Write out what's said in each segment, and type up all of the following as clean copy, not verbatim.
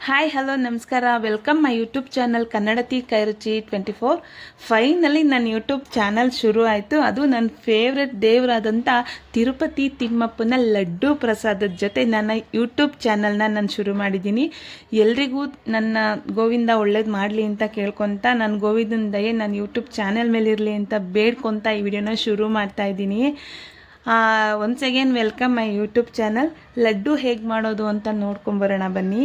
Hi hello ನಮಸ್ಕಾರ, welcome my YouTube channel Kannadathi Kairuchi 24. Finally ನನ್ನ YouTube channel ಶುರು ಆಯಿತು. ಅದು ನನ್ನ ಫೇವ್ರೆಟ್ ದೇವರಾದಂಥ ತಿರುಪತಿ ತಿಮ್ಮಪ್ಪನ ಲಡ್ಡು ಪ್ರಸಾದದ ಜೊತೆ ನನ್ನ ಯೂಟ್ಯೂಬ್ ಚಾನಲ್ನ ನಾನು ಶುರು ಮಾಡಿದ್ದೀನಿ. ಎಲ್ರಿಗೂ ನನ್ನ ಗೋವಿಂದ ಒಳ್ಳೇದು ಮಾಡಲಿ ಅಂತ ಕೇಳ್ಕೊತ, ನನ್ನ ಗೋವಿಂದನ ದಯೆ ನನ್ನ ಯೂಟ್ಯೂಬ್ ಚಾನಲ್ ಮೇಲೆ ಇರಲಿ ಅಂತ ಬೇಡ್ಕೊತ ಈ ವಿಡಿಯೋನ ಶುರು ಮಾಡ್ತಾಯಿದ್ದೀನಿ. Once again welcome my YouTube channel. Laddu ಹೇಗೆ ಮಾಡೋದು ಅಂತ ನೋಡ್ಕೊಂಬರೋಣ ಬನ್ನಿ.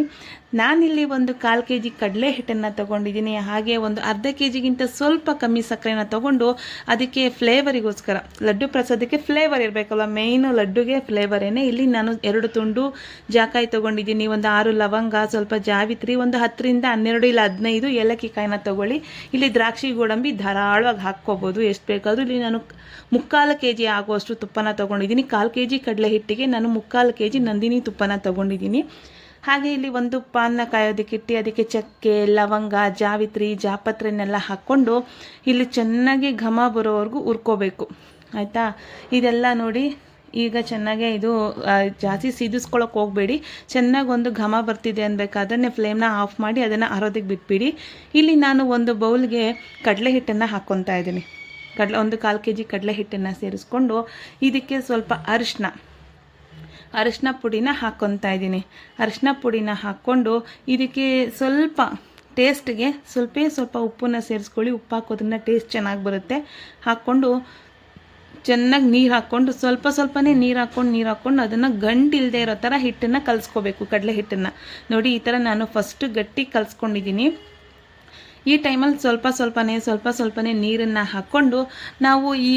ನಾನಿಲ್ಲಿ ಒಂದು 1/4 kg ಕಡಲೆ ಹಿಟ್ಟನ್ನು ತೊಗೊಂಡಿದ್ದೀನಿ. ಹಾಗೆ ಒಂದು ಅರ್ಧ kgಗಿಂತ ಸ್ವಲ್ಪ ಕಮ್ಮಿ ಸಕ್ಕರೆನ ತೊಗೊಂಡು ಅದಕ್ಕೆ ಫ್ಲೇವರಿಗೋಸ್ಕರ, ಲಡ್ಡು ಪ್ರಸಾದಕ್ಕೆ ಫ್ಲೇವರ್ ಇರಬೇಕಲ್ಲ, ಮೇಯ್ನು ಲಡ್ಡುಗೆ ಫ್ಲೇವರೇನೆ. ಇಲ್ಲಿ ನಾನು 2 ತುಂಡು ಜಾಕಾಯಿ ತೊಗೊಂಡಿದ್ದೀನಿ, ಒಂದು 6 ಲವಂಗ, ಸ್ವಲ್ಪ ಜಾವಿತ್ರಿ, ಒಂದು 10ರಿಂದ 12 ಇಲ್ಲ 15 ಏಲಕ್ಕಿ ಕಾಯಿನ ತೊಗೊಳ್ಳಿ. ಇಲ್ಲಿ ದ್ರಾಕ್ಷಿ ಗೋಡಂಬಿ ಧಾರಾಳವಾಗಿ ಹಾಕ್ಕೋಬೋದು, ಎಷ್ಟು ಬೇಕಾದರೂ. ಇಲ್ಲಿ ನಾನು 3/4 kg ಆಗುವಷ್ಟು ತುಪ್ಪನ ತೊಗೊಂಡಿದ್ದೀನಿ. 1/4 kg ಕಡಲೆ ಹಿಟ್ಟಿಗೆ ನಾನು 3/4 kg ನಂದಿನಿ ತುಪ್ಪನ ತೊಗೊಂಡಿದ್ದೀನಿ. ಹಾಗೆ ಇಲ್ಲಿ ಒಂದು ಪಾನ್ನ ಕಾಯೋದಕ್ಕಿಟ್ಟು ಅದಕ್ಕೆ ಚಕ್ಕೆ, ಲವಂಗ, ಜಾವಿತ್ರಿ, ಜಾಪತ್ರೆನೆಲ್ಲ ಹಾಕ್ಕೊಂಡು ಇಲ್ಲಿ ಚೆನ್ನಾಗಿ ಘಮ ಬರೋವರೆಗೂ ಹುರ್ಕೋಬೇಕು, ಆಯಿತಾ. ಇದೆಲ್ಲ ನೋಡಿ ಈಗ ಚೆನ್ನಾಗೆ ಇದು ಜಾಸ್ತಿ ಸಿದಿಸ್ಕೊಳಕ್ಕೆ ಹೋಗಬೇಡಿ. ಚೆನ್ನಾಗಿ ಒಂದು ಘಮ ಬರ್ತಿದೆ ಅನ್ಬೇಕಾದ್ರೆ ಫ್ಲೇಮ್ನ ಆಫ್ ಮಾಡಿ ಅದನ್ನು ಆರೋದಕ್ಕೆ ಬಿಟ್ಬಿಡಿ. ಇಲ್ಲಿ ನಾನು ಒಂದು ಬೌಲ್ಗೆ ಕಡಲೆ ಹಿಟ್ಟನ್ನು ಹಾಕ್ಕೊತಾ ಇದ್ದೀನಿ. ಒಂದು 1/4 kg ಕಡಲೆ ಹಿಟ್ಟನ್ನು ಸೇರಿಸ್ಕೊಂಡು ಇದಕ್ಕೆ ಸ್ವಲ್ಪ ಅರಿಶಿನ ಪುಡಿನ ಹಾಕ್ಕೊತಾ ಇದ್ದೀನಿ. ಅರಿಶಿನ ಪುಡಿನ ಹಾಕ್ಕೊಂಡು ಇದಕ್ಕೆ ಸ್ವಲ್ಪ ಟೇಸ್ಟ್ಗೆ ಸ್ವಲ್ಪ ಉಪ್ಪನ್ನ ಸೇರಿಸ್ಕೊಳ್ಳಿ. ಉಪ್ಪು ಹಾಕೋದ್ರಿಂದ ಟೇಸ್ಟ್ ಚೆನ್ನಾಗಿ ಬರುತ್ತೆ. ಹಾಕ್ಕೊಂಡು ಚೆನ್ನಾಗಿ ನೀರು ಹಾಕ್ಕೊಂಡು ಸ್ವಲ್ಪನೇ ನೀರು ಹಾಕ್ಕೊಂಡು ಅದನ್ನು ಗಂಟಿಲ್ಲದೆ ಇರೋ ಥರ ಹಿಟ್ಟನ್ನು ಕಲಿಸ್ಕೋಬೇಕು. ಕಡಲೆ ಹಿಟ್ಟನ್ನು ನೋಡಿ ಈ ಥರ ನಾನು ಫಸ್ಟು ಗಟ್ಟಿ ಕಲಿಸ್ಕೊಂಡಿದ್ದೀನಿ. ಈ ಟೈಮಲ್ಲಿ ಸ್ವಲ್ಪನೇ ನೀರನ್ನು ಹಾಕ್ಕೊಂಡು ನಾವು ಈ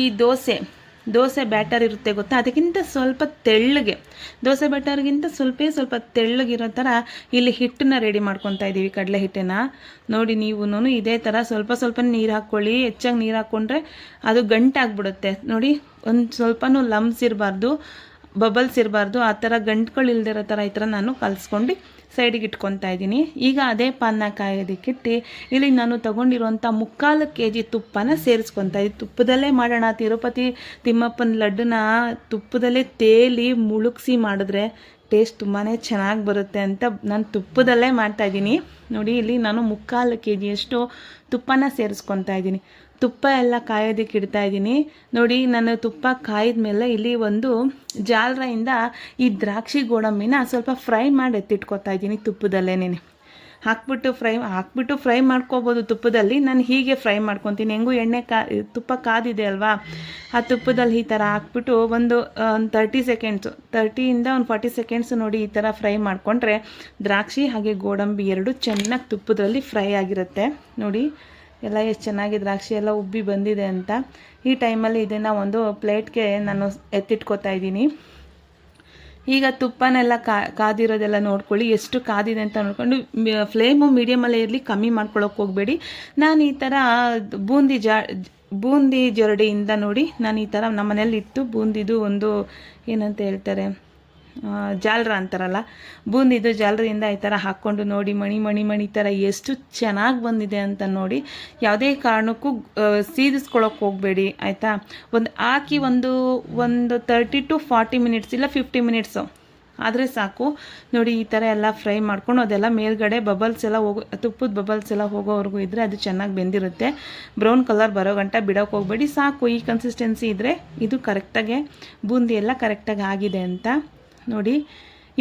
ದೋಸೆ ಬ್ಯಾಟರ್ ಇರುತ್ತೆ ಗೊತ್ತಾ, ಅದಕ್ಕಿಂತ ಸ್ವಲ್ಪ ತೆಳ್ಳಗೆ, ದೋಸೆ ಬ್ಯಾಟರ್ಗಿಂತ ಸ್ವಲ್ಪ ತೆಳ್ಳಗಿರೋ ಥರ ಇಲ್ಲಿ ಹಿಟ್ಟನ್ನು ರೆಡಿ ಮಾಡ್ಕೊತಾ ಇದ್ದೀವಿ, ಕಡಲೆ ಹಿಟ್ಟನ್ನು. ನೋಡಿ ನೀವು ಇದೇ ಥರ ಸ್ವಲ್ಪ ನೀರು ಹಾಕ್ಕೊಳ್ಳಿ. ಹೆಚ್ಚಾಗಿ ನೀರು ಹಾಕ್ಕೊಂಡ್ರೆ ಅದು ಗಂಟಾಗ್ಬಿಡುತ್ತೆ. ನೋಡಿ, ಒಂದು ಸ್ವಲ್ಪನೂ ಲಮ್ಸ್ ಇರಬಾರ್ದು, ಬಬಲ್ಸ್ ಇರಬಾರ್ದು, ಆ ಥರ ಗಂಟುಗಳಿಲ್ದಿರೋ ಥರ ಈ ಥರ ನಾನು ಕಲಿಸ್ಕೊಂಡು ಸೈಡಿಗೆ ಇಟ್ಕೊತಾ ಇದ್ದೀನಿ. ಈಗ ಅದೇ ಪಾನ್ನ ಕಾಯೋದಕ್ಕಿಟ್ಟು ಇಲ್ಲಿ ನಾನು ತೊಗೊಂಡಿರುವಂಥ 3/4 kg ತುಪ್ಪನ ಸೇರಿಸ್ಕೊತಾ ಇದ್ದೀನಿ. ತುಪ್ಪದಲ್ಲೇ ಮಾಡೋಣ, ತಿರುಪತಿ ತಿಮ್ಮಪ್ಪನ ಲಡ್ಡುನ ತುಪ್ಪದಲ್ಲೇ ತೇಲಿ ಮುಳುಗಿಸಿ ಮಾಡಿದ್ರೆ ಟೇಸ್ಟ್ ತುಂಬಾ ಚೆನ್ನಾಗಿ ಬರುತ್ತೆ ಅಂತ ನಾನು ತುಪ್ಪದಲ್ಲೇ ಮಾಡ್ತಾಯಿದ್ದೀನಿ. ನೋಡಿ ಇಲ್ಲಿ ನಾನು 3/4 kgಯಷ್ಟು ತುಪ್ಪನ ಸೇರಿಸ್ಕೊತಾ ಇದ್ದೀನಿ. ತುಪ್ಪ ಎಲ್ಲ ಕಾಯೋದಕ್ಕೆ ಇಡ್ತಾ ಇದ್ದೀನಿ. ನೋಡಿ, ನಾನು ತುಪ್ಪ ಕಾಯ್ದ ಮೇಲೆ ಇಲ್ಲಿ ಒಂದು ಜಾಲರಿಯಿಂದ ಈ ದ್ರಾಕ್ಷಿ ಗೋಡಂಬಿನ ಸ್ವಲ್ಪ ಫ್ರೈ ಮಾಡಿ ಎತ್ತಿಟ್ಕೊತಾ ಇದ್ದೀನಿ ತುಪ್ಪದಲ್ಲೇ. ಹಾಕ್ಬಿಟ್ಟು ಫ್ರೈ ಮಾಡ್ಕೋಬೋದು ತುಪ್ಪದಲ್ಲಿ. ನಾನು ಹೀಗೆ ಫ್ರೈ ಮಾಡ್ಕೊತೀನಿ. ಹೆಂಗೂ ತುಪ್ಪ ಕಾದಿದೆ ಅಲ್ವಾ, ಆ ತುಪ್ಪದಲ್ಲಿ ಈ ಥರ ಹಾಕ್ಬಿಟ್ಟು ಒಂದು 30 ಸೆಕೆಂಡ್ಸು, 30ಯಿಂದ ಒಂದು 40 ಸೆಕೆಂಡ್ಸು ನೋಡಿ ಈ ಥರ ಫ್ರೈ ಮಾಡಿಕೊಂಡ್ರೆ ದ್ರಾಕ್ಷಿ ಹಾಗೆ ಗೋಡಂಬಿ ಎರಡು ಚೆನ್ನಾಗಿ ತುಪ್ಪದಲ್ಲಿ ಫ್ರೈ ಆಗಿರುತ್ತೆ. ನೋಡಿ ಎಲ್ಲ ಎಷ್ಟು ಚೆನ್ನಾಗಿ ದ್ರಾಕ್ಷಿ ಎಲ್ಲ ಉಬ್ಬಿ ಬಂದಿದೆ ಅಂತ. ಈ ಟೈಮಲ್ಲಿ ಇದನ್ನು ಒಂದು ಪ್ಲೇಟ್ಗೆ ನಾನು ಎತ್ತಿಟ್ಕೊತಾ ಇದ್ದೀನಿ. ಈಗ ತುಪ್ಪನೆಲ್ಲ ಕಾದಿರೋದೆಲ್ಲ ನೋಡ್ಕೊಳ್ಳಿ, ಎಷ್ಟು ಕಾದಿದೆ ಅಂತ ನೋಡ್ಕೊಂಡು ಫ್ಲೇಮು ಮೀಡಿಯಮಲ್ಲೇ ಇರಲಿ, ಕಮ್ಮಿ ಮಾಡ್ಕೊಳ್ಳೋಕೆ ಹೋಗಬೇಡಿ. ನಾನು ಈ ಥರ ಬೂಂದಿ ಜರಡಿಯಿಂದ ನೋಡಿ, ನಾನು ಈ ಥರ ನಮ್ಮ ಮನೇಲಿ ಇತ್ತು ಬೂಂದಿದು ಒಂದು ಏನಂತ ಹೇಳ್ತಾರೆ, ಜಾಲರ ಅಂತಾರಲ್ಲ, ಬೂಂದಿದು ಜಾಲರಿಯಿಂದ ಈ ಥರ ಹಾಕ್ಕೊಂಡು ನೋಡಿ ಮಣಿ ಥರ ಎಷ್ಟು ಚೆನ್ನಾಗಿ ಬಂದಿದೆ ಅಂತ ನೋಡಿ. ಯಾವುದೇ ಕಾರಣಕ್ಕೂ ಸೀದಿಸ್ಕೊಳ್ಳೋಕೆ ಹೋಗಬೇಡಿ, ಆಯಿತಾ. ಹಾಕಿ ಒಂದು 30 to 40 ಮಿನಿಟ್ಸ್ ಇಲ್ಲ 50 ಮಿನಿಟ್ಸು ಆದರೆ ಸಾಕು. ನೋಡಿ ಈ ಥರ ಎಲ್ಲ ಫ್ರೈ ಮಾಡ್ಕೊಂಡು ಅದೆಲ್ಲ ಮೇಲ್ಗಡೆ ಬಬಲ್ಸ್ ಎಲ್ಲ ತುಪ್ಪದ ಬಬಲ್ಸ್ ಎಲ್ಲ ಹೋಗೋವರೆಗೂ ಇದ್ದರೆ ಅದು ಚೆನ್ನಾಗಿ ಬೆಂದಿರುತ್ತೆ. ಬ್ರೌನ್ ಕಲರ್ ಬರೋ ಗಂಟ ಬಿಡೋಕೆ ಹೋಗಬೇಡಿ, ಸಾಕು. ಈ ಕನ್ಸಿಸ್ಟೆನ್ಸಿ ಇದ್ದರೆ ಇದು ಕರೆಕ್ಟಾಗೆ ಬೂಂದಿ ಎಲ್ಲ ಕರೆಕ್ಟಾಗಿ ಆಗಿದೆ ಅಂತ ನೋಡಿ.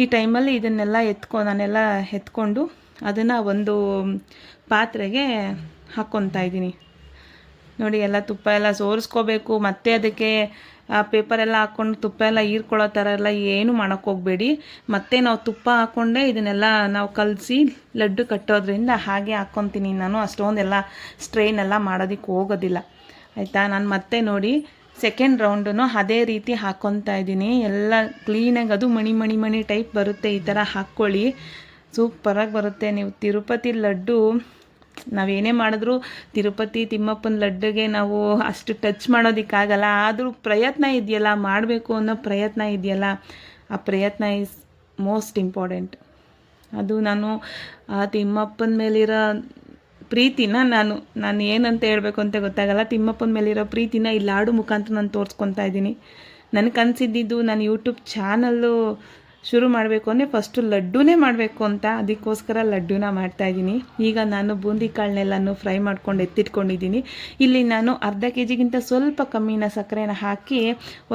ಈ ಟೈಮಲ್ಲಿ ಇದನ್ನೆಲ್ಲ ನಾನೆಲ್ಲ ಎತ್ಕೊಂಡು ಅದನ್ನು ಒಂದು ಪಾತ್ರೆಗೆ ಹಾಕ್ಕೊತಾ ಇದ್ದೀನಿ. ನೋಡಿ ಎಲ್ಲ ತುಪ್ಪ ಎಲ್ಲ ಸೋರಿಸ್ಕೋಬೇಕು, ಮತ್ತು ಅದಕ್ಕೆ ಪೇಪರೆಲ್ಲ ಹಾಕ್ಕೊಂಡು ತುಪ್ಪ ಎಲ್ಲ ಹೀರ್ಕೊಳ್ಳೋ ಥರ ಎಲ್ಲ ಏನು ಮಾಡೋಕ್ಕೆ ಹೋಗಬೇಡಿ. ಮತ್ತು ನಾವು ತುಪ್ಪ ಹಾಕ್ಕೊಂಡೇ ಇದನ್ನೆಲ್ಲ ನಾವು ಕಲಸಿ ಲಡ್ಡು ಕಟ್ಟೋದ್ರಿಂದ ಹಾಗೆ ಹಾಕ್ಕೊತೀನಿ ನಾನು. ಅಷ್ಟೊಂದೆಲ್ಲ ಸ್ಟ್ರೈನ್ ಎಲ್ಲ ಮಾಡೋದಕ್ಕೆ ಹೋಗೋದಿಲ್ಲ, ಆಯಿತಾ. ನಾನು ಮತ್ತೆ ನೋಡಿ ಸೆಕೆಂಡ್ ರೌಂಡೂ ಅದೇ ರೀತಿ ಹಾಕ್ಕೊತಾ ಇದ್ದೀನಿ. ಎಲ್ಲ ಕ್ಲೀನಾಗಿ ಅದು ಮಣಿ ಟೈಪ್ ಬರುತ್ತೆ. ಈ ಥರ ಹಾಕ್ಕೊಳ್ಳಿ, ಸೂಪರಾಗಿ ಬರುತ್ತೆ. ನೀವು ತಿರುಪತಿ ಲಡ್ಡು ನಾವೇನೇ ಮಾಡಿದ್ರೂ ತಿರುಪತಿ ತಿಮ್ಮಪ್ಪನ ಲಡ್ಡುಗೆ ನಾವು ಅಷ್ಟು ಟಚ್ ಮಾಡೋದಕ್ಕಾಗಲ್ಲ. ಆದರೂ ಪ್ರಯತ್ನ ಇದೆಯಲ್ಲ, ಮಾಡಬೇಕು ಅನ್ನೋ ಪ್ರಯತ್ನ ಇದೆಯಲ್ಲ, ಆ ಪ್ರಯತ್ನ ಈಸ್ ಮೋಸ್ಟ್ ಇಂಪಾರ್ಟೆಂಟ್. ಅದು ನಾನು ಆ ತಿಮ್ಮಪ್ಪನ ಮೇಲಿರೋ ಪ್ರೀತಿನ ನಾನು ಏನಂತ ಹೇಳಬೇಕು ಅಂತ ಗೊತ್ತಾಗಲ್ಲ. ತಿಮ್ಮಪ್ಪನ ಮೇಲಿರೋ ಪ್ರೀತಿನ ಈ ಲಾಡು ಮುಖಾಂತರ ನಾನು ತೋರಿಸ್ಕೊತಾ ಇದ್ದೀನಿ. ನನಗೆ ಅನಿಸಿದ್ದು ನನ್ನ ಯೂಟ್ಯೂಬ್ ಚಾನಲ್ಲು ಶುರು ಮಾಡಬೇಕು ಅಂದರೆ ಫಸ್ಟು ಲಡ್ಡುನೇ ಮಾಡಬೇಕು ಅಂತ ಅದಕ್ಕೋಸ್ಕರ ಲಡ್ಡುನ ಮಾಡ್ತಾಯಿದ್ದೀನಿ. ಈಗ ನಾನು ಬೂಂದಿ ಕಾಳನ್ನೆಲ್ಲನೂ ಫ್ರೈ ಮಾಡ್ಕೊಂಡು ಎತ್ತಿಟ್ಕೊಂಡಿದ್ದೀನಿ. ಇಲ್ಲಿ ನಾನು ಅರ್ಧ ಕೆ ಜಿಗಿಂತ ಸ್ವಲ್ಪ ಕಮ್ಮಿನ ಸಕ್ಕರೆನ ಹಾಕಿ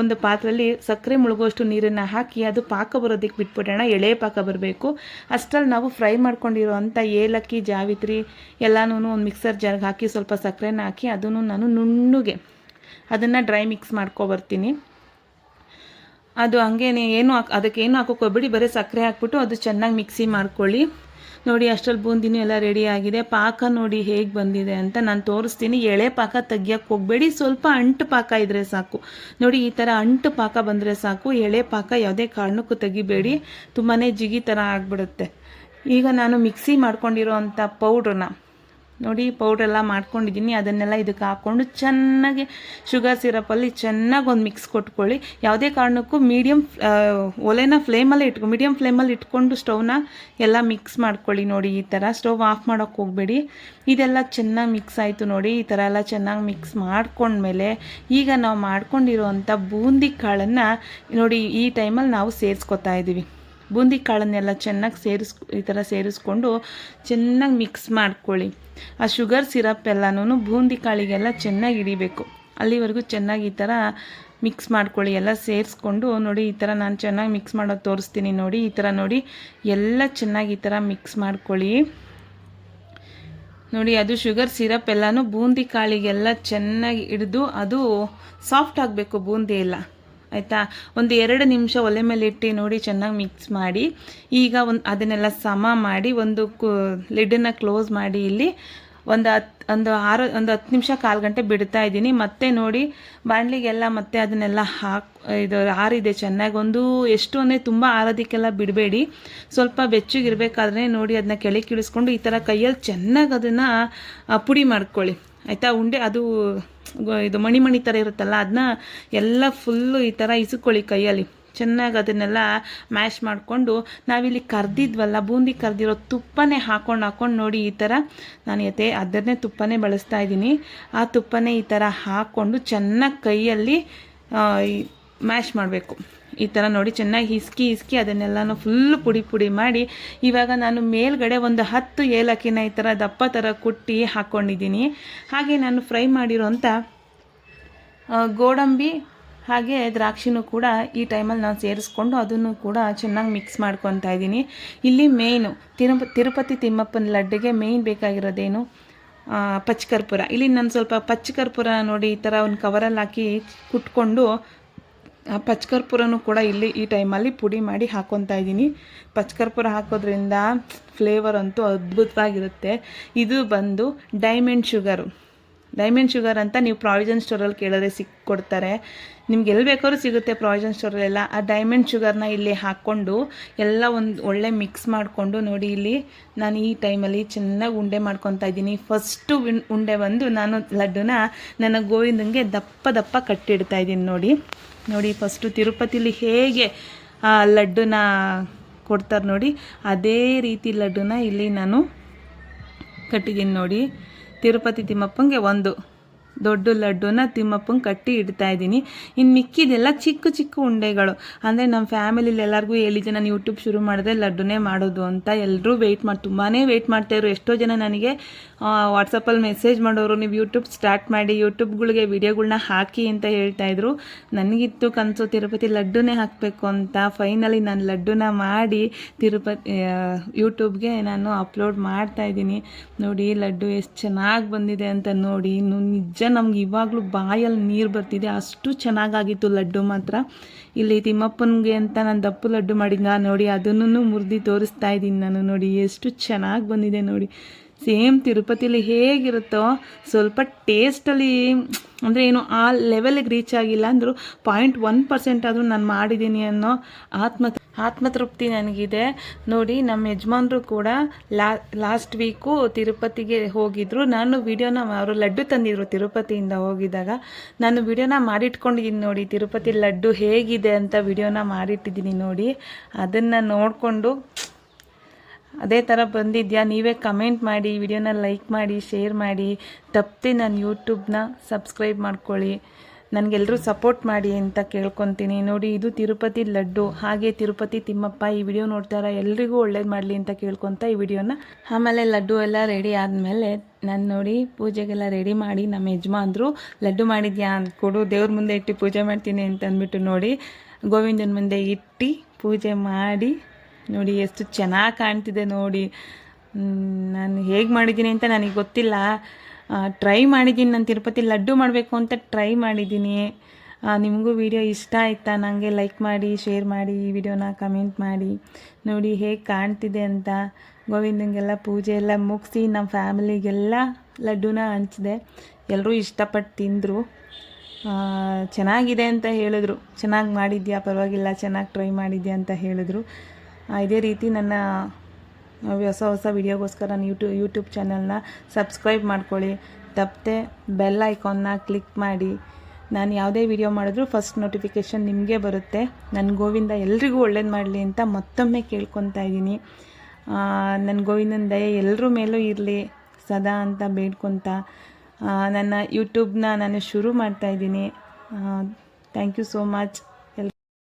ಒಂದು ಪಾತ್ರೆಯಲ್ಲಿ ಸಕ್ಕರೆ ಮುಳುಗುವಷ್ಟು ನೀರನ್ನು ಹಾಕಿ ಅದು ಪಾಕ ಬರೋದಕ್ಕೆ ಬಿಟ್ಬಿಡೋಣ. ಎಳೆ ಪಾಕ ಬರಬೇಕು. ಅಷ್ಟರಲ್ಲಿ ನಾವು ಫ್ರೈ ಮಾಡ್ಕೊಂಡಿರೋವಂಥ ಏಲಕ್ಕಿ ಜಾವಿತ್ರಿ ಎಲ್ಲನೂ ಒಂದು ಮಿಕ್ಸರ್ ಜಾರ್ಗೆ ಹಾಕಿ ಸ್ವಲ್ಪ ಸಕ್ಕರೆನ ಹಾಕಿ ಅದನ್ನು ನಾನು ನುಣ್ಣಗೆ ಅದನ್ನು ಡ್ರೈ ಮಿಕ್ಸ್ ಮಾಡ್ಕೊಬರ್ತೀನಿ. ಅದು ಹಂಗೇನೆ ಅದಕ್ಕೇನು ಹಾಕೋಕೋಬೇಡಿ, ಬರೀ ಸಕ್ಕರೆ ಹಾಕ್ಬಿಟ್ಟು ಅದು ಚೆನ್ನಾಗಿ ಮಿಕ್ಸಿ ಮಾಡ್ಕೊಳ್ಳಿ. ನೋಡಿ ಅಷ್ಟರಲ್ಲಿ ಬೂಂದಿನೂ ಎಲ್ಲ ರೆಡಿ ಆಗಿದೆ. ಪಾಕ ನೋಡಿ ಹೇಗೆ ಬಂದಿದೆ ಅಂತ ನಾನು ತೋರಿಸ್ತೀನಿ. ಎಳೆ ಪಾಕ ತೆಗಿಯೋಕ್ಕೆ ಹೋಗಬೇಡಿ, ಸ್ವಲ್ಪ ಅಂಟು ಪಾಕ ಇದ್ದರೆ ಸಾಕು. ನೋಡಿ ಈ ಥರ ಅಂಟು ಪಾಕ ಬಂದರೆ ಸಾಕು. ಎಳೆ ಪಾಕ ಯಾವುದೇ ಕಾರಣಕ್ಕೂ ತೆಗಿಬೇಡಿ, ತುಂಬಾ ಜಿಗಿ ಥರ ಆಗಿಬಿಡುತ್ತೆ. ಈಗ ನಾನು ಮಿಕ್ಸಿ ಮಾಡ್ಕೊಂಡಿರೋ ಅಂಥ ಪೌಡ್ರನ್ನ ನೋಡಿ, ಪೌಡ್ರೆಲ್ಲ ಮಾಡ್ಕೊಂಡಿದ್ದೀನಿ. ಅದನ್ನೆಲ್ಲ ಇದಕ್ಕೆ ಹಾಕ್ಕೊಂಡು ಚೆನ್ನಾಗಿ ಶುಗರ್ ಸಿರಪಲ್ಲಿ ಚೆನ್ನಾಗಿ ಒಂದು ಮಿಕ್ಸ್ ಕೊಟ್ಕೊಳ್ಳಿ. ಯಾವುದೇ ಕಾರಣಕ್ಕೂ ಒಲೆನ ಮೀಡಿಯಮ್ ಫ್ಲೇಮಲ್ಲಿ ಇಟ್ಕೊಂಡು ಸ್ಟವ್ನ ಎಲ್ಲ ಮಿಕ್ಸ್ ಮಾಡ್ಕೊಳ್ಳಿ. ನೋಡಿ ಈ ಥರ ಸ್ಟವ್ ಆಫ್ ಮಾಡೋಕ್ಕೆ ಹೋಗಬೇಡಿ. ಇದೆಲ್ಲ ಚೆನ್ನಾಗಿ ಮಿಕ್ಸ್ ಆಯಿತು ನೋಡಿ. ಈ ಥರ ಎಲ್ಲ ಚೆನ್ನಾಗಿ ಮಿಕ್ಸ್ ಮಾಡ್ಕೊಂಡ್ಮೇಲೆ ಈಗ ನಾವು ಮಾಡ್ಕೊಂಡಿರೋವಂಥ ಬೂಂದಿ ಕಾಳನ್ನು ನೋಡಿ ಈ ಟೈಮಲ್ಲಿ ನಾವು ಸೇರಿಸ್ಕೊತಾ ಇದ್ದೀವಿ. ಬೂಂದಿ ಕಾಳನ್ನೆಲ್ಲ ಚೆನ್ನಾಗಿ ಈ ಥರ ಸೇರಿಸ್ಕೊಂಡು ಚೆನ್ನಾಗಿ ಮಿಕ್ಸ್ ಮಾಡ್ಕೊಳ್ಳಿ. ಆ ಶುಗರ್ ಸಿರಪ್ ಎಲ್ಲನೂ ಬೂಂದಿ ಕಾಳಿಗೆಲ್ಲ ಚೆನ್ನಾಗಿ ಹಿಡಿಬೇಕು. ಅಲ್ಲಿವರೆಗೂ ಚೆನ್ನಾಗಿ ಈ ಥರ ಮಿಕ್ಸ್ ಮಾಡ್ಕೊಳ್ಳಿ. ಎಲ್ಲ ಸೇರಿಸ್ಕೊಂಡು ನೋಡಿ ಈ ಥರ ನಾನು ಚೆನ್ನಾಗಿ ಮಿಕ್ಸ್ ಮಾಡೋದು ತೋರಿಸ್ತೀನಿ. ನೋಡಿ ಈ ಥರ ನೋಡಿ ಎಲ್ಲ ಚೆನ್ನಾಗಿ ಈ ಥರ ಮಿಕ್ಸ್ ಮಾಡ್ಕೊಳ್ಳಿ. ನೋಡಿ ಅದು ಶುಗರ್ ಸಿರಪ್ ಎಲ್ಲನೂ ಬೂಂದಿ ಕಾಳಿಗೆಲ್ಲ ಚೆನ್ನಾಗಿ ಹಿಡಿದು ಅದು ಸಾಫ್ಟ್ ಆಗಬೇಕು ಬೂಂದಿ ಎಲ್ಲ, ಆಯಿತಾ. ಒಂದು 2 ನಿಮಿಷ ಒಲೆ ಮೇಲೆ ಇಟ್ಟು ನೋಡಿ ಚೆನ್ನಾಗಿ ಮಿಕ್ಸ್ ಮಾಡಿ. ಈಗ ಅದನ್ನೆಲ್ಲ ಸಮ ಮಾಡಿ ಒಂದು ಲಿಡ್ಡನ್ನು ಕ್ಲೋಸ್ ಮಾಡಿ ಇಲ್ಲಿ ಒಂದು 10 ನಿಮಿಷ 1/4 ಗಂಟೆ ಬಿಡ್ತಾ ಇದ್ದೀನಿ. ಮತ್ತೆ ನೋಡಿ ಬಾಣಲಿಗೆಲ್ಲ ಮತ್ತೆ ಅದನ್ನೆಲ್ಲ ಇದು ಆರಿದೆ ಚೆನ್ನಾಗಿ. ಎಷ್ಟು ಅಂದರೆ ತುಂಬ ಆರೋದಕ್ಕೆಲ್ಲ ಬಿಡಬೇಡಿ, ಸ್ವಲ್ಪ ಬೆಚ್ಚಗಿರಬೇಕಾದ್ರೆ ನೋಡಿ ಅದನ್ನ ಕೆಳಗೆ ಇಳಿಸ್ಕೊಂಡು ಈ ಥರ ಕೈಯಲ್ಲಿ ಚೆನ್ನಾಗಿ ಅದನ್ನು ಪುಡಿ ಮಾಡ್ಕೊಳ್ಳಿ, ಆಯಿತಾ. ಉಂಡೆ ಅದು ಇದು ಮಣಿ ಥರ ಇರುತ್ತಲ್ಲ ಅದನ್ನ ಎಲ್ಲ ಫುಲ್ಲು ಈ ಥರ ಇಸ್ಕೊಳ್ಳಿ ಕೈಯಲ್ಲಿ. ಚೆನ್ನಾಗಿ ಅದನ್ನೆಲ್ಲ ಮ್ಯಾಶ್ ಮಾಡಿಕೊಂಡು ನಾವಿಲ್ಲಿ ಕರ್ದಿದ್ವಲ್ಲ ಬೂಂದಿ ಕರ್ದಿರೋ ತುಪ್ಪನೇ ಹಾಕ್ಕೊಂಡು ನೋಡಿ ಈ ಥರ ನಾನು ಅದನ್ನೇ ತುಪ್ಪನೇ ಬಳಸ್ತಾ ಇದ್ದೀನಿ. ಆ ತುಪ್ಪನೇ ಈ ಥರ ಹಾಕ್ಕೊಂಡು ಚೆನ್ನಾಗಿ ಕೈಯಲ್ಲಿ ಮ್ಯಾಶ್ ಮಾಡಬೇಕು. ಈ ಥರ ನೋಡಿ ಚೆನ್ನಾಗಿ ಹಿಸ್ಕಿ ಅದನ್ನೆಲ್ಲನೂ ಫುಲ್ಲು ಪುಡಿ ಮಾಡಿ ಇವಾಗ ನಾನು ಮೇಲ್ಗಡೆ ಒಂದು 10 ಏಲಕ್ಕಿನ ಈ ಥರ ದಪ್ಪ ಥರ ಕುಟ್ಟಿ ಹಾಕ್ಕೊಂಡಿದ್ದೀನಿ. ಹಾಗೆ ನಾನು ಫ್ರೈ ಮಾಡಿರೋಂಥ ಗೋಡಂಬಿ ಹಾಗೆ ದ್ರಾಕ್ಷಿನೂ ಕೂಡ ಈ ಟೈಮಲ್ಲಿ ನಾನು ಸೇರಿಸ್ಕೊಂಡು ಅದನ್ನು ಕೂಡ ಚೆನ್ನಾಗಿ ಮಿಕ್ಸ್ ಮಾಡ್ಕೊತಾ ಇದ್ದೀನಿ. ಇಲ್ಲಿ ಮೇಯ್ನು ತಿರುಪತಿ ತಿಮ್ಮಪ್ಪನ ಲಡ್ಡಿಗೆ ಮೇಯ್ನ್ ಬೇಕಾಗಿರೋದೇನು ಪಚ್ಚಕರ್ಪೂರ. ಇಲ್ಲಿ ನಾನು ಸ್ವಲ್ಪ ಪಚ್ಚಕರ್ಪೂರ ನೋಡಿ ಈ ಥರ ಒಂದು ಕವರಲ್ಲಿ ಹಾಕಿ ಕುಟ್ಕೊಂಡು ಆ ಪಚ್ಚಕರ್ಪೂರನೂ ಕೂಡ ಇಲ್ಲಿ ಈ ಟೈಮಲ್ಲಿ ಪುಡಿ ಮಾಡಿ ಹಾಕ್ಕೊತಾ ಇದ್ದೀನಿ. ಪಚ್ಚಕರ್ಪೂರ ಹಾಕೋದ್ರಿಂದ ಫ್ಲೇವರ್ ಅಂತೂ ಅದ್ಭುತವಾಗಿರುತ್ತೆ. ಇದು ಬಂದು ಡೈಮಂಡ್ ಶುಗರ್ ಅಂತ ನೀವು ಪ್ರಾವಿಷನ್ ಸ್ಟೋರಲ್ಲಿ ಕೇಳಿದ್ರೆ ಕೊಡ್ತಾರೆ. ನಿಮ್ಗೆ ಎಲ್ಲಿ ಬೇಕಾದ್ರೂ ಸಿಗುತ್ತೆ ಪ್ರಾವಿಷನ್ ಸ್ಟೋರಲ್ಲೆಲ್ಲ. ಆ ಡೈಮಂಡ್ ಶುಗರ್ನ ಇಲ್ಲಿ ಹಾಕ್ಕೊಂಡು ಎಲ್ಲ ಒಂದು ಒಳ್ಳೆ ಮಿಕ್ಸ್ ಮಾಡಿಕೊಂಡು ನೋಡಿ ಇಲ್ಲಿ ನಾನು ಈ ಟೈಮಲ್ಲಿ ಚೆನ್ನಾಗಿ ಉಂಡೆ ಮಾಡ್ಕೊತಾ ಇದ್ದೀನಿ. ಫಸ್ಟು ಉಂಡೆ ಬಂದು ನಾನು ಲಡ್ಡುನ ನನ್ನ ಗೋವಿಂದಂಗೆ ದಪ್ಪ ಕಟ್ಟಿಡ್ತಾ ಇದ್ದೀನಿ. ನೋಡಿ ಫಸ್ಟು ತಿರುಪತಿಲಿ ಹೇಗೆ ಲಡ್ಡುನ ಕೊಡ್ತಾರೆ ನೋಡಿ ಅದೇ ರೀತಿ ಲಡ್ಡುನ ಇಲ್ಲಿ ನಾನು ಕಟ್ಟಿದ್ದೀನಿ. ನೋಡಿ ತಿರುಪತಿ ತಿಮ್ಮಪ್ಪಂಗೆ ಒಂದು ದೊಡ್ಡ ಲಡ್ಡುನ ತಿಮ್ಮಪ್ಪಂಗೆ ಕಟ್ಟಿ ಇಡ್ತಾ ಇದ್ದೀನಿ. ಇನ್ನು ಮಿಕ್ಕಿದೆಲ್ಲ ಚಿಕ್ಕ ಉಂಡೆಗಳು. ಅಂದರೆ ನಮ್ಮ ಫ್ಯಾಮಿಲಿಲಿ ಎಲ್ಲರಿಗೂ ಹೇಳಿದ್ದೆ ನಾನು ಯೂಟ್ಯೂಬ್ ಶುರು ಮಾಡಿದೆ ಲಡ್ಡುನೇ ಮಾಡೋದು ಅಂತ. ಎಲ್ಲರೂ ತುಂಬಾ ವೆಯ್ಟ್ ಮಾಡ್ತಾಯಿದ್ರು. ಎಷ್ಟೋ ಜನ ನನಗೆ ವಾಟ್ಸಪ್ಪಲ್ಲಿ ಮೆಸೇಜ್ ಮಾಡೋರು, ನೀವು ಯೂಟ್ಯೂಬ್ ಸ್ಟಾರ್ಟ್ ಮಾಡಿ ಯೂಟ್ಯೂಬ್ಗಳಿಗೆ ವಿಡಿಯೋಗಳ್ನ ಹಾಕಿ ಅಂತ ಹೇಳ್ತಾಯಿದ್ರು. ನನಗಿತ್ತು ಕನಸು ತಿರುಪತಿ ಲಡ್ಡುನೇ ಹಾಕಬೇಕು ಅಂತ. ಫೈನಲಿ ನಾನು ಲಡ್ಡುನ ಮಾಡಿ ಯೂಟ್ಯೂಬ್ಗೆ ನಾನು ಅಪ್ಲೋಡ್ ಮಾಡ್ತಾಯಿದ್ದೀನಿ. ನೋಡಿ ಲಡ್ಡು ಎಷ್ಟು ಚೆನ್ನಾಗಿ ಬಂದಿದೆ ಅಂತ ನೋಡಿ. ನಿಜ ನಮ್ಗೆ ಇವಾಗಲೂ ಬಾಯಲ್ಲಿ ನೀರು ಬರ್ತಿದೆ, ಅಷ್ಟು ಚೆನ್ನಾಗಾಗಿತ್ತು ಲಡ್ಡು ಮಾತ್ರ. ಇಲ್ಲಿ ತಿಮ್ಮಪ್ಪನಿಗೆ ಅಂತ ನಾನು ದಪ್ಪು ಲಡ್ಡು ಮಾಡಿದ್ನ ನೋಡಿ ಅದನ್ನು ಮುರಿದು ತೋರಿಸ್ತಾ ಇದ್ದೀನಿ ನಾನು. ನೋಡಿ ಎಷ್ಟು ಚೆನ್ನಾಗಿ ಬಂದಿದೆ ನೋಡಿ. ಸೇಮ್ ತಿರುಪತಿಲಿ ಹೇಗಿರುತ್ತೋ ಸ್ವಲ್ಪ ಟೇಸ್ಟಲ್ಲಿ ಅಂದರೆ ಏನು ಆ ಲೆವೆಲಿಗೆ ರೀಚ್ ಆಗಿಲ್ಲ ಅಂದರೂ 0.1% ಆದರೂ ನಾನು ಮಾಡಿದ್ದೀನಿ ಅನ್ನೋ ಆತ್ಮತೃಪ್ತಿ ನನಗಿದೆ. ನೋಡಿ ನಮ್ಮ ಯಜಮಾನ್ರು ಕೂಡ ಲಾಸ್ಟ್ ವೀಕು ತಿರುಪತಿಗೆ ಹೋಗಿದ್ರು. ನಾನು ವಿಡಿಯೋನ ಅವರು ಲಡ್ಡು ತಂದಿದ್ರು ತಿರುಪತಿಯಿಂದ ಹೋಗಿದ್ದಾಗ. ನಾನು ವಿಡಿಯೋನ ಮಾಡಿಟ್ಕೊಂಡಿದ್ದೀನಿ ನೋಡಿ. ತಿರುಪತಿ ಲಡ್ಡು ಹೇಗಿದೆ ಅಂತ ವಿಡಿಯೋನ ಮಾಡಿಟ್ಟಿದ್ದೀನಿ ನೋಡಿ. ಅದನ್ನು ನೋಡಿಕೊಂಡು ಅದೇ ಥರ ಬಂದಿದ್ಯಾ ನೀವೇ ಕಮೆಂಟ್ ಮಾಡಿ, ವಿಡಿಯೋನ ಲೈಕ್ ಮಾಡಿ, ಶೇರ್ ಮಾಡಿ. ತಪ್ಪದೆ ನನ್ನ ಯೂಟ್ಯೂಬ್ನ ಸಬ್ಸ್ಕ್ರೈಬ್ ಮಾಡ್ಕೊಳ್ಳಿ. ನನಗೆಲ್ಲರೂ ಸಪೋರ್ಟ್ ಮಾಡಿ ಅಂತ ಕೇಳ್ಕೊತೀನಿ. ನೋಡಿ, ಇದು ತಿರುಪತಿ ಲಡ್ಡು, ಹಾಗೆ ತಿರುಪತಿ ತಿಮ್ಮಪ್ಪ. ಈ ವಿಡಿಯೋ ನೋಡ್ತಾರ ಎಲ್ರಿಗೂ ಒಳ್ಳೇದು ಮಾಡಲಿ ಅಂತ ಕೇಳ್ಕೊತ ಈ ವಿಡಿಯೋನ. ಆಮೇಲೆ ಲಡ್ಡು ಎಲ್ಲ ರೆಡಿ ಆದಮೇಲೆ ನಾನು ನೋಡಿ ಪೂಜೆಗೆಲ್ಲ ರೆಡಿ ಮಾಡಿ ನಮ್ಮ ಯಜಮಾನ್ರು ಲಡ್ಡು ಮಾಡಿದ್ಯಾ ಕೊಡು, ದೇವ್ರ ಮುಂದೆ ಇಟ್ಟು ಪೂಜೆ ಮಾಡ್ತೀನಿ ಅಂತ ಅಂದ್ಬಿಟ್ಟು ನೋಡಿ ಗೋವಿಂದನ ಮುಂದೆ ಇಟ್ಟು ಪೂಜೆ ಮಾಡಿ. ನೋಡಿ ಎಷ್ಟು ಚೆನ್ನಾಗಿ ಕಾಣ್ತಿದೆ ನೋಡಿ. ನಾನು ಹೇಗೆ ಮಾಡಿದ್ದೀನಿ ಅಂತ ನನಗೆ ಗೊತ್ತಿಲ್ಲ, ಟ್ರೈ ಮಾಡಿದ್ದೀನಿ. ನಾನು ತಿರುಪತಿ ಲಡ್ಡು ಮಾಡಬೇಕು ಅಂತ ಟ್ರೈ ಮಾಡಿದ್ದೀನಿ. ನಿಮಗೂ ವಿಡಿಯೋ ಇಷ್ಟ ಆಯಿತಾ? ನನಗೆ ಲೈಕ್ ಮಾಡಿ, ಶೇರ್ ಮಾಡಿ, ಈ ವಿಡಿಯೋನ ಕಮೆಂಟ್ ಮಾಡಿ. ನೋಡಿ ಹೇಗೆ ಕಾಣ್ತಿದೆ ಅಂತ. ಗೋವಿಂದಂಗೆಲ್ಲ ಪೂಜೆ ಎಲ್ಲ ಮುಗಿಸಿ ನಮ್ಮ ಫ್ಯಾಮಿಲಿಗೆಲ್ಲ ಲಡ್ಡುನ ಹಂಚಿದೆ. ಎಲ್ಲರೂ ಇಷ್ಟಪಟ್ಟು ತಿಂದರು. ಚೆನ್ನಾಗಿದೆ ಅಂತ ಹೇಳಿದ್ರು. ಚೆನ್ನಾಗಿ ಮಾಡಿದ್ಯಾ, ಪರವಾಗಿಲ್ಲ, ಚೆನ್ನಾಗಿ ಟ್ರೈ ಮಾಡಿದ್ಯಾ ಅಂತ ಹೇಳಿದ್ರು. ಇದೇ ರೀತಿ ನನ್ನ ಹೊಸ ವಿಡಿಯೋಗೋಸ್ಕರ ಯೂಟ್ಯೂಬ್ ಚಾನಲ್ನ ಸಬ್ಸ್ಕ್ರೈಬ್ ಮಾಡ್ಕೊಳ್ಳಿ. ತಪ್ಪದೆ ಬೆಲ್ ಐಕಾನ್ನ ಕ್ಲಿಕ್ ಮಾಡಿ. ನಾನು ಯಾವುದೇ ವಿಡಿಯೋ ಮಾಡಿದ್ರೂ ಫಸ್ಟ್ ನೋಟಿಫಿಕೇಷನ್ ನಿಮಗೆ ಬರುತ್ತೆ. ನನ್ನ ಗೋವಿಂದ ಎಲ್ರಿಗೂ ಒಳ್ಳೇದು ಮಾಡಲಿ ಅಂತ ಮತ್ತೊಮ್ಮೆ ಕೇಳ್ಕೊತಾ ಇದ್ದೀನಿ. ನನ್ನ ಗೋವಿಂದನ ದಯೆ ಎಲ್ಲರ ಮೇಲೂ ಇರಲಿ ಸದಾ ಅಂತ ಬೇಡ್ಕೊತ ನನ್ನ ಯೂಟ್ಯೂಬ್ನ ನಾನು ಶುರು ಮಾಡ್ತಾಯಿದ್ದೀನಿ. Thank you so much.